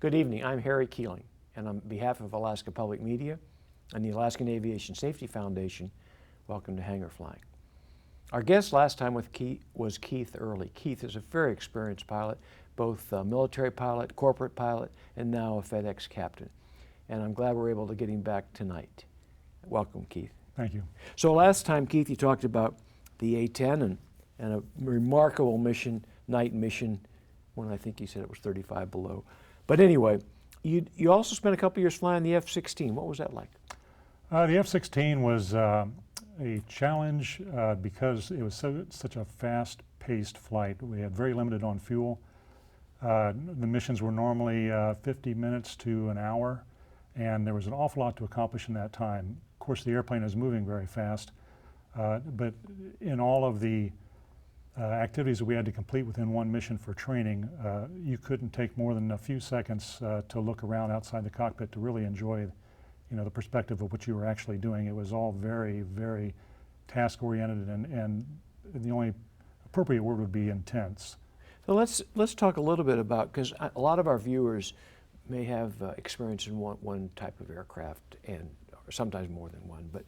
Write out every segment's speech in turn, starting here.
Good evening. I'm Harry Keeling, and on behalf of Alaska Public Media and the Alaskan Aviation Safety Foundation, welcome to Hangar Flying. Our guest last time was Keith Earley. Keith is a very experienced pilot, both a military pilot, corporate pilot, and now a FedEx captain. And I'm glad we're able to get him back tonight. Welcome, Keith. Thank you. So last time, Keith, you talked about the A-10 and a remarkable mission, night mission, when I think you said it was 35 below. But anyway, you also spent a couple years flying the F-16. What was that like? The F-16 was a challenge because it was such a fast-paced flight. We had very limited on fuel. The missions were normally 50 minutes to an hour, and there was an awful lot to accomplish in that time. Of course, the airplane is moving very fast, but in all of the activities that we had to complete within one mission for training, you couldn't take more than a few seconds to look around outside the cockpit to really enjoy, the perspective of what you were actually doing. It was all very, very task-oriented, and the only appropriate word would be intense. So let's talk a little bit about, because a lot of our viewers may have experience in one type of aircraft, and or sometimes more than one, but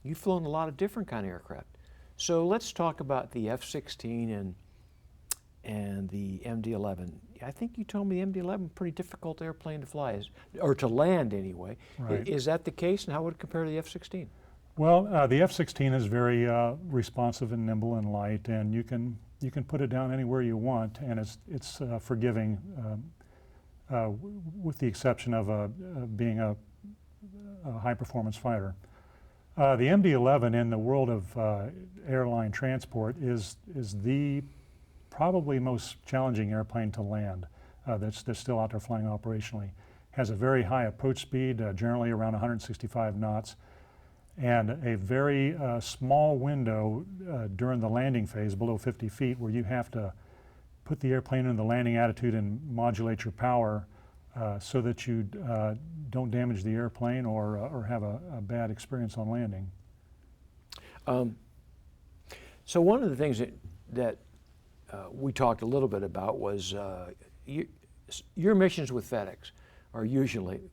you've flown a lot of different kind of aircraft. So let's talk about the F-16 and the MD-11. I think you told me the MD-11 pretty difficult airplane to fly, or to land anyway. Right. Is that the case, and how would it compare to the F-16? Well, the F-16 is very responsive and nimble and light, and you can put it down anywhere you want, and it's forgiving, with the exception of being a high-performance fighter. The MD-11 in the world of airline transport is the probably most challenging airplane to land that's still out there flying operationally. Has a very high approach speed, generally around 165 knots, and a very small window during the landing phase below 50 feet where you have to put the airplane in the landing attitude and modulate your power so that you don't damage the airplane or have a bad experience on landing. So one of the things that we talked a little bit about was your missions with FedEx are usually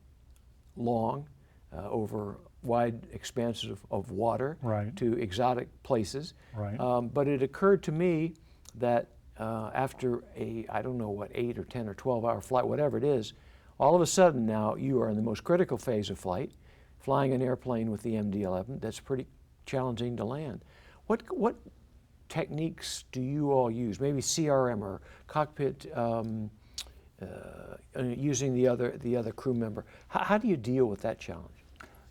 long, over wide expanses of water, right, to exotic places. Right. But it occurred to me that after I don't know what, 8 or 10 or 12-hour flight, whatever it is, all of a sudden now you are in the most critical phase of flight, flying an airplane with the MD-11 that's pretty challenging to land. What techniques do you all use? Maybe CRM or cockpit using the other crew member. How do you deal with that challenge?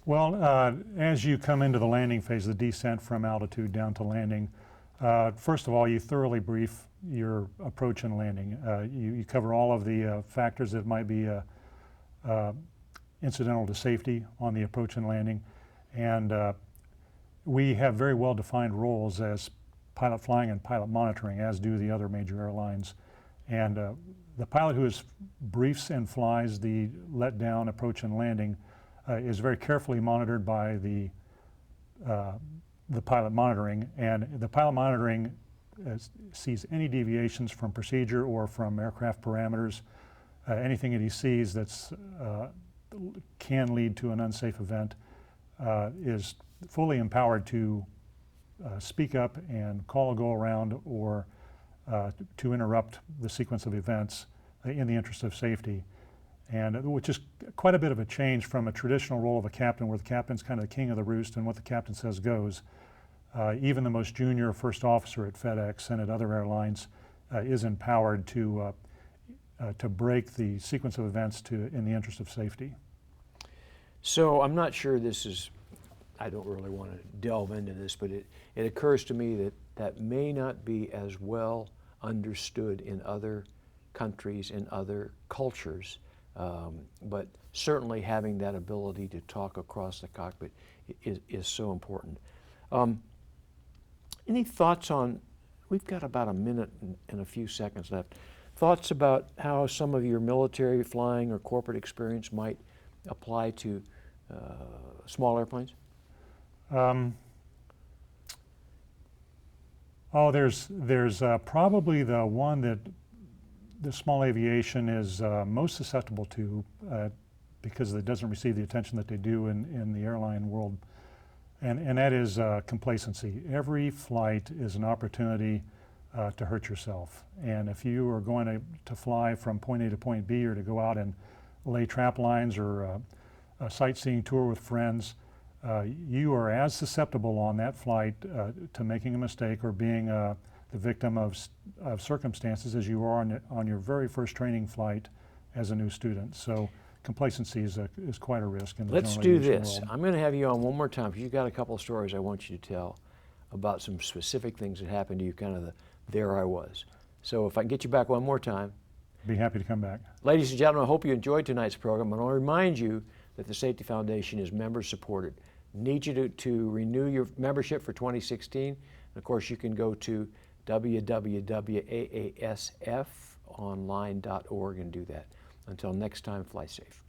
Well, as you come into the landing phase, the descent from altitude down to landing, first of all, you thoroughly brief your approach and landing. You cover all of the factors that might be incidental to safety on the approach and landing, and we have very well-defined roles as pilot flying and pilot monitoring, as do the other major airlines. And the pilot who briefs and flies the let-down approach and landing is very carefully monitored by the pilot monitoring, and the pilot monitoring sees any deviations from procedure or from aircraft parameters. Anything that he sees that's can lead to an unsafe event is fully empowered to speak up and call a go-around or to interrupt the sequence of events in the interest of safety. And which is quite a bit of a change from a traditional role of a captain, where the captain's kind of the king of the roost and what the captain says goes. Even the most junior first officer at FedEx and at other airlines is empowered to break the sequence of events in the interest of safety. So I'm not sure this is, I don't really want to delve into this, but it occurs to me that may not be as well understood in other countries, in other cultures. But certainly having that ability to talk across the cockpit is so important. Any thoughts on, we've got about a minute and a few seconds left, thoughts about how some of your military flying or corporate experience might apply to small airplanes? There's probably the one that the small aviation is most susceptible to because it doesn't receive the attention that they do in the airline world, and that is complacency. Every flight is an opportunity to hurt yourself. And if you are going to fly from point A to point B, or to go out and lay trap lines, or a sightseeing tour with friends, you are as susceptible on that flight to making a mistake or being the victim of circumstances as you are on your very first training flight as a new student. So complacency is quite a risk in the Let's general do aviation this. world. I'm going to have you on one more time, because you've got a couple of stories I want you to tell about some specific things that happened to you, kind of there I was. So if I can get you back one more time. Be happy to come back. Ladies and gentlemen, I hope you enjoyed tonight's program. I want to remind you that the Safety Foundation is member supported. Need you to renew your membership for 2016. And of course, you can go to www.aasfonline.org and do that. Until next time, fly safe.